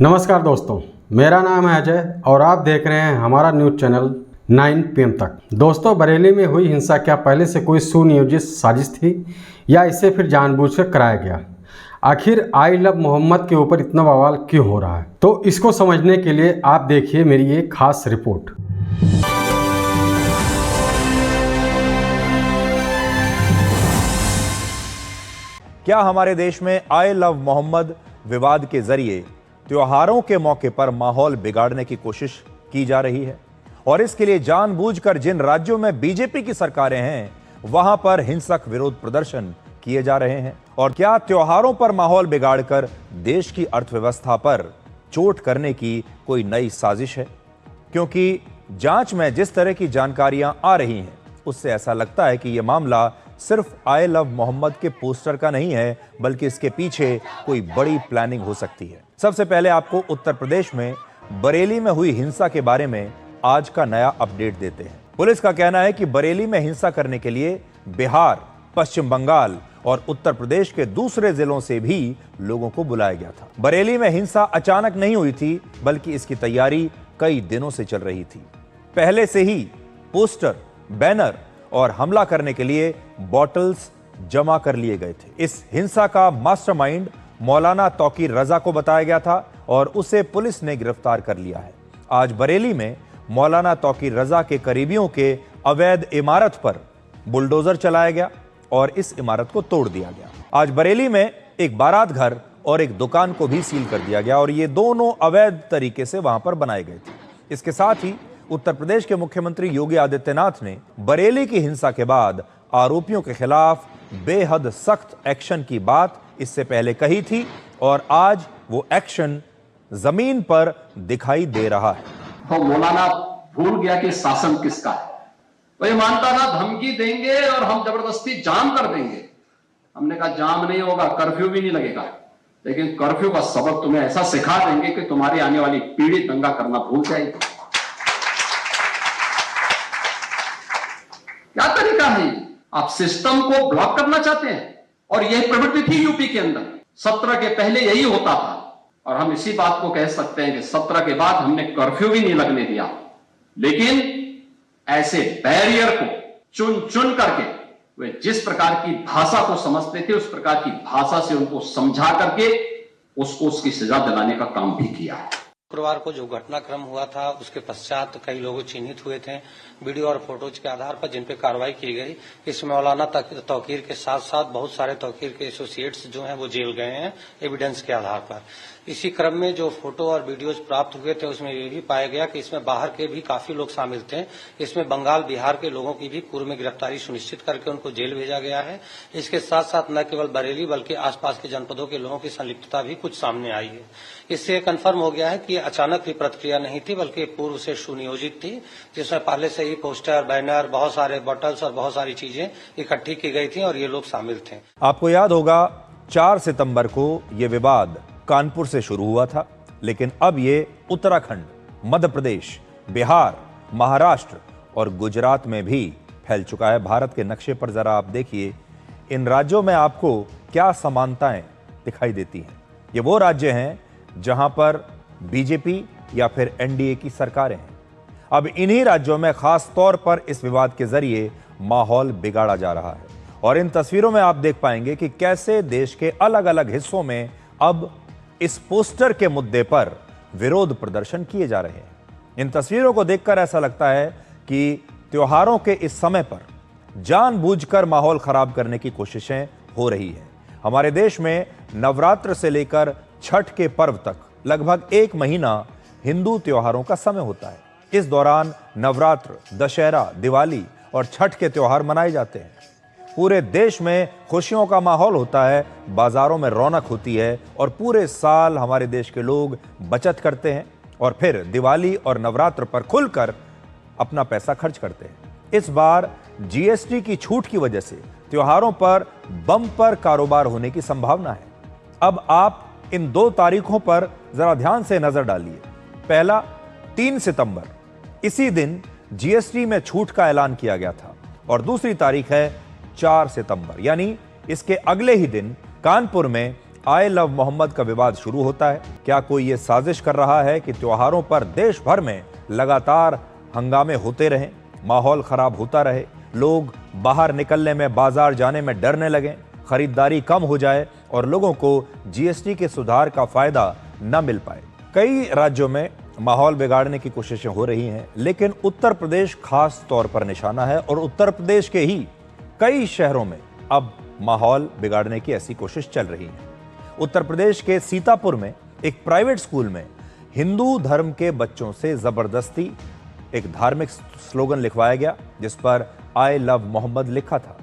नमस्कार दोस्तों, मेरा नाम है अजय और आप देख रहे हैं हमारा न्यूज़ चैनल 9 PM तक। दोस्तों, बरेली में हुई हिंसा क्या पहले से कोई सुनियोजित साजिश थी या इसे फिर जानबूझकर कराया गया? आखिर आई लव मोहम्मद के ऊपर इतना बवाल क्यों हो रहा है? तो इसको समझने के लिए आप देखिए मेरी ये खास रिपोर्ट। क्या हमारे देश में आई लव मोहम्मद विवाद के जरिए त्योहारों के मौके पर माहौल बिगाड़ने की कोशिश की जा रही है? और इसके लिए जानबूझकर जिन राज्यों में बीजेपी की सरकारें हैं वहां पर हिंसक विरोध प्रदर्शन किए जा रहे हैं। और क्या त्योहारों पर माहौल बिगाड़कर देश की अर्थव्यवस्था पर चोट करने की कोई नई साजिश है? क्योंकि जांच में जिस तरह की जानकारियां आ रही हैं उससे ऐसा लगता है कि यह मामला सिर्फ आई लव मोहम्मद के पोस्टर का नहीं है, बल्कि इसके पीछे कोई बड़ी प्लानिंग हो सकती है। सबसे पहले आपको उत्तर प्रदेश में बरेली में हुई हिंसा के बारे में आज का नया अपडेट देते हैं। पुलिस का कहना है कि बरेली में हिंसा करने के लिए बिहार, पश्चिम बंगाल और उत्तर प्रदेश के दूसरे जिलों से भी लोगों को बुलाया गया था। बरेली में हिंसा अचानक नहीं हुई थी, बल्कि इसकी तैयारी कई दिनों से चल रही थी। पहले से ही पोस्टर, बैनर और हमला करने के लिए बॉटल्स जमा कर लिए गए थे। इस हिंसा का मास्टरमाइंड मौलाना तौकीर रजा को बताया गया था और उसे पुलिस ने गिरफ्तार कर लिया है। आज बरेली में मौलाना तौकीर रजा के करीबियों के अवैध इमारत पर बुलडोजर चलाया गया और इस इमारत को तोड़ दिया गया। आज बरेली में एक बारात घर और एक दुकान को भी सील कर दिया गया और ये दोनों अवैध तरीके से वहां पर बनाए गए थे। इसके साथ ही उत्तर प्रदेश के मुख्यमंत्री योगी आदित्यनाथ ने बरेली की हिंसा के बाद आरोपियों के खिलाफ बेहद सख्त एक्शन की बात इससे पहले कही थी और आज वो एक्शन जमीन पर दिखाई दे रहा है। तो मौलाना भूल गया कि शासन किसका है। वो ये मानता था धमकी देंगे और हम जबरदस्ती जाम कर देंगे। हमने कहा जाम नहीं होगा, कर्फ्यू भी नहीं लगेगा, लेकिन कर्फ्यू का सबक तुम्हें ऐसा सिखा देंगे कि तुम्हारी आने वाली पीढ़ी दंगा करना भूल जाएगी। क्या तरीका है? आप सिस्टम को ब्लॉक करना चाहते हैं और यही प्रवृत्ति थी यूपी के अंदर। 17 के पहले यही होता था और हम इसी बात को कह सकते हैं कि 17 के बाद हमने कर्फ्यू भी नहीं लगने दिया, लेकिन ऐसे बैरियर को चुन चुन करके वे जिस प्रकार की भाषा को समझते थे उस प्रकार की भाषा से उनको समझा करके उसको उसकी सजा दिलाने का काम भी किया है। शुक्रवार को जो घटनाक्रम हुआ था उसके पश्चात कई लोग चिन्हित हुए थे वीडियो और फोटोज के आधार पर, जिन पे कार्रवाई की गई। इसमें मौलाना तौकीर के साथ साथ बहुत सारे तौकीर के एसोसिएट्स जो हैं वो जेल गए हैं एविडेंस के आधार पर। इसी क्रम में जो फोटो और वीडियोज प्राप्त हुए थे उसमें ये भी पाया गया कि इसमें बाहर के भी काफी लोग शामिल थे। इसमें बंगाल, बिहार के लोगों की भी पूर्व में गिरफ्तारी सुनिश्चित करके उनको जेल भेजा गया है। इसके साथ साथ न केवल बरेली बल्कि आसपास के जनपदों के लोगों की संलिप्तता भी कुछ सामने आई है। इससे कन्फर्म हो गया है कि अचानक की प्रतिक्रिया नहीं थी, बल्कि पूर्व से सुनियोजित थी, जिसमें पहले से ही पोस्टर, बैनर, बहुत सारे बॉटल्स और बहुत सारी चीजें इकट्ठी की गई थी और ये लोग शामिल थे। आपको याद होगा 4 सितंबर को यह विवाद कानपुर से शुरू हुआ था, लेकिन अब ये उत्तराखंड, मध्य प्रदेश, बिहार, महाराष्ट्र और गुजरात में भी फैल चुका है। भारत के नक्शे पर जरा आप देखिए, इन राज्यों में आपको क्या समानताएं दिखाई देती हैं। ये वो राज्य हैं जहां पर बीजेपी या फिर एनडीए की सरकारें हैं। अब इन्हीं राज्यों में खास तौर पर इस विवाद के जरिए माहौल बिगाड़ा जा रहा है और इन तस्वीरों में आप देख पाएंगे कि कैसे देश के अलग अलग हिस्सों में अब इस पोस्टर के मुद्दे पर विरोध प्रदर्शन किए जा रहे हैं। इन तस्वीरों को देखकर ऐसा लगता है कि त्योहारों के इस समय पर जानबूझकर माहौल खराब करने की कोशिशें हो रही हैं। हमारे देश में नवरात्र से लेकर छठ के पर्व तक लगभग 1 महीना हिंदू त्योहारों का समय होता है। इस दौरान नवरात्र, दशहरा, दिवाली और छठ के त्योहार मनाए जाते हैं। पूरे देश में खुशियों का माहौल होता है, बाजारों में रौनक होती है और पूरे साल हमारे देश के लोग बचत करते हैं और फिर दिवाली और नवरात्र पर खुलकर अपना पैसा खर्च करते हैं। इस बार जीएसटी की छूट की वजह से त्योहारों पर बम्पर कारोबार होने की संभावना है। अब आप इन 2 तारीखों पर जरा ध्यान से नजर डालिए। पहला 3 सितंबर, इसी दिन जीएसटी में छूट का ऐलान किया गया था और दूसरी तारीख है 4 सितंबर, यानी इसके अगले ही दिन कानपुर में आई लव मोहम्मद का विवाद शुरू होता है। क्या कोई ये साजिश कर रहा है कि त्योहारों पर देश भर में लगातार हंगामे होते रहें, माहौल खराब होता रहे, लोग बाहर निकलने में, बाजार जाने में डरने लगें, खरीदारी कम हो जाए और लोगों को जीएसटी के सुधार का फायदा न मिल पाए। कई राज्यों में माहौल बिगाड़ने की कोशिशें हो रही हैं, लेकिन उत्तर प्रदेश खास तौर पर निशाना है और उत्तर प्रदेश के ही कई शहरों में अब माहौल बिगाड़ने की ऐसी कोशिश चल रही है। उत्तर प्रदेश के सीतापुर में एक प्राइवेट स्कूल में हिंदू धर्म के बच्चों से जबरदस्ती एक धार्मिक स्लोगन लिखवाया गया जिस पर आई लव मोहम्मद लिखा था।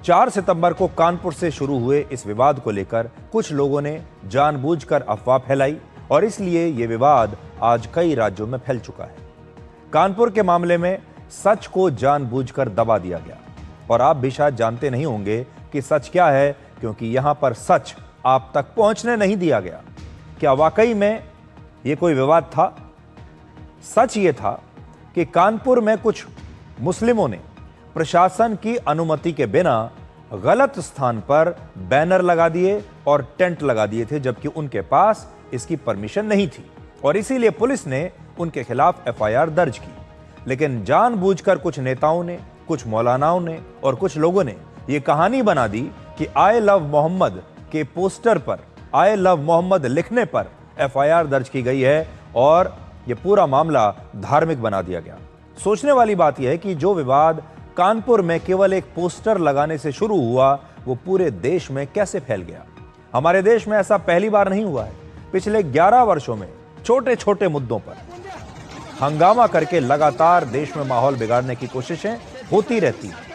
4 सितंबर को कानपुर से शुरू हुए इस विवाद को लेकर कुछ लोगों ने जानबूझकर अफवाह फैलाई और इसलिए यह विवाद आज कई राज्यों में फैल चुका है। कानपुर के मामले में सच को जानबूझकर दबा दिया गया और आप भी शायद जानते नहीं होंगे कि सच क्या है, क्योंकि यहां पर सच आप तक पहुंचने नहीं दिया गया। क्या वाकई में यह कोई विवाद था? सच ये था कि कानपुर में कुछ मुस्लिमों ने प्रशासन की अनुमति के बिना गलत स्थान पर बैनर लगा दिए और टेंट लगा दिए थे, जबकि उनके पास इसकी परमिशन नहीं थी और इसीलिए पुलिस ने उनके खिलाफ एफआईआर दर्ज की। लेकिन जानबूझकर कुछ नेताओं ने, कुछ मौलानाओं ने और कुछ लोगों ने यह कहानी बना दी कि आई लव मोहम्मद के पोस्टर पर आई लव मोहम्मद लिखने पर एफआईआर दर्ज की गई है और यह पूरा मामला धार्मिक बना दिया गया। सोचने वाली बात यह है कि जो विवाद कानपुर में केवल एक पोस्टर लगाने से शुरू हुआ, वो पूरे देश में कैसे फैल गया। हमारे देश में ऐसा पहली बार नहीं हुआ है। पिछले 11 वर्षों में छोटे छोटे मुद्दों पर हंगामा करके लगातार देश में माहौल बिगाड़ने की कोशिशें होती रहती हैं।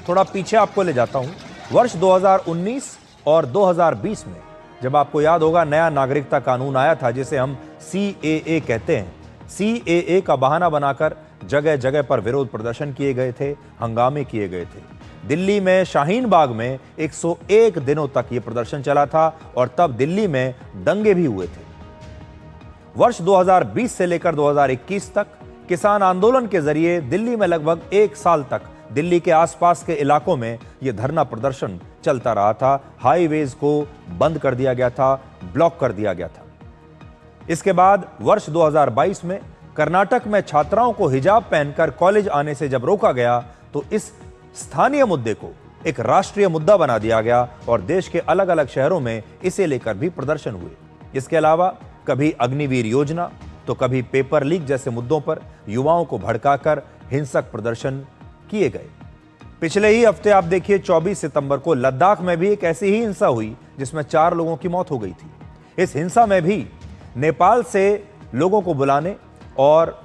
थोड़ा पीछे आपको ले जाता हूं। वर्ष 2019 और 2020 में, जब आपको याद होगा, नया नागरिकता कानून आया था जिसे हम CAA कहते हैं। CAA का बहाना बनाकर जगह जगह पर विरोध प्रदर्शन किए गए थे, हंगामे किए गए थे। दिल्ली में शाहीन बाग में 101 दिनों तक यह प्रदर्शन चला था और तब दिल्ली में दंगे भी हुए थे। वर्ष 2020 से लेकर 2021 तक किसान आंदोलन के जरिए दिल्ली में लगभग 1 साल तक दिल्ली के आसपास के इलाकों में यह धरना प्रदर्शन चलता रहा था। हाईवेज को बंद कर दिया गया था, ब्लॉक कर दिया गया था। इसके बाद वर्ष 2022 में कर्नाटक में छात्राओं को हिजाब पहनकर कॉलेज आने से जब रोका गया तो इस स्थानीय मुद्दे को एक राष्ट्रीय मुद्दा बना दिया गया और देश के अलग अलग शहरों में इसे लेकर भी प्रदर्शन हुए। इसके अलावा कभी अग्निवीर योजना तो कभी पेपर लीक जैसे मुद्दों पर युवाओं को भड़काकर हिंसक प्रदर्शन किए गए। पिछले ही हफ्ते आप देखिए 24 सितंबर को लद्दाख में भी एक ऐसी ही हिंसा हुई जिसमें 4 लोगों की मौत हो गई थी। इस हिंसा में भी नेपाल से लोगों को बुलाने और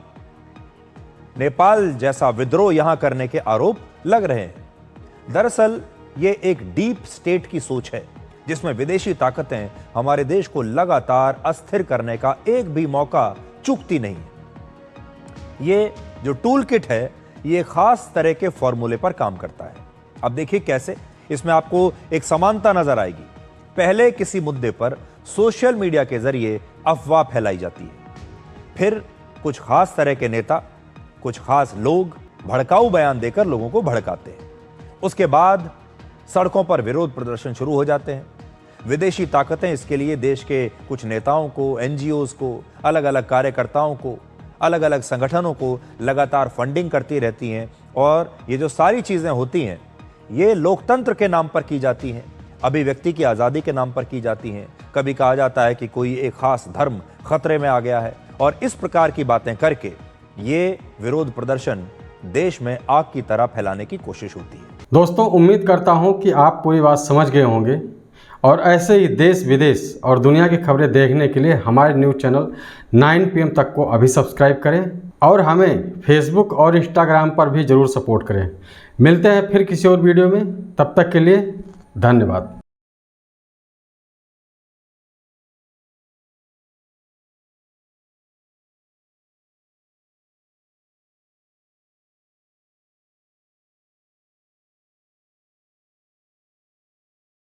नेपाल जैसा विद्रोह यहां करने के आरोप लग रहे हैं। दरअसल ये एक डीप स्टेट की सोच है जिसमें विदेशी ताकतें हमारे देश को लगातार अस्थिर करने का एक भी मौका चूकती नहीं। ये जो टूल किट है ये खास तरह के फॉर्मूले पर काम करता है। अब देखिए कैसे। इसमें आपको एक समानता नजर आएगी। पहले किसी मुद्दे पर सोशल मीडिया के जरिए अफवाह फैलाई जाती है, फिर कुछ खास तरह के नेता, कुछ खास लोग भड़काऊ बयान देकर लोगों को भड़काते हैं। उसके बाद सड़कों पर विरोध प्रदर्शन शुरू हो जाते हैं। विदेशी ताकतें इसके लिए देश के कुछ नेताओं को, एनजीओज को, अलग अलग कार्यकर्ताओं को, अलग अलग संगठनों को लगातार फंडिंग करती रहती हैं और ये जो सारी चीजें होती हैं ये लोकतंत्र के नाम पर की जाती हैं, अभिव्यक्ति की आज़ादी के नाम पर की जाती हैं। कभी कहा जाता है कि कोई एक खास धर्म खतरे में आ गया है और इस प्रकार की बातें करके ये विरोध प्रदर्शन देश में आग की तरह फैलाने की कोशिश होती है। दोस्तों, उम्मीद करता हूं कि आप पूरी बात समझ गए होंगे और ऐसे ही देश विदेश और दुनिया की खबरें देखने के लिए हमारे न्यूज़ चैनल 9 PM तक को अभी सब्सक्राइब करें और हमें फेसबुक और इंस्टाग्राम पर भी ज़रूर सपोर्ट करें। मिलते हैं फिर किसी और वीडियो में, तब तक के लिए धन्यवाद।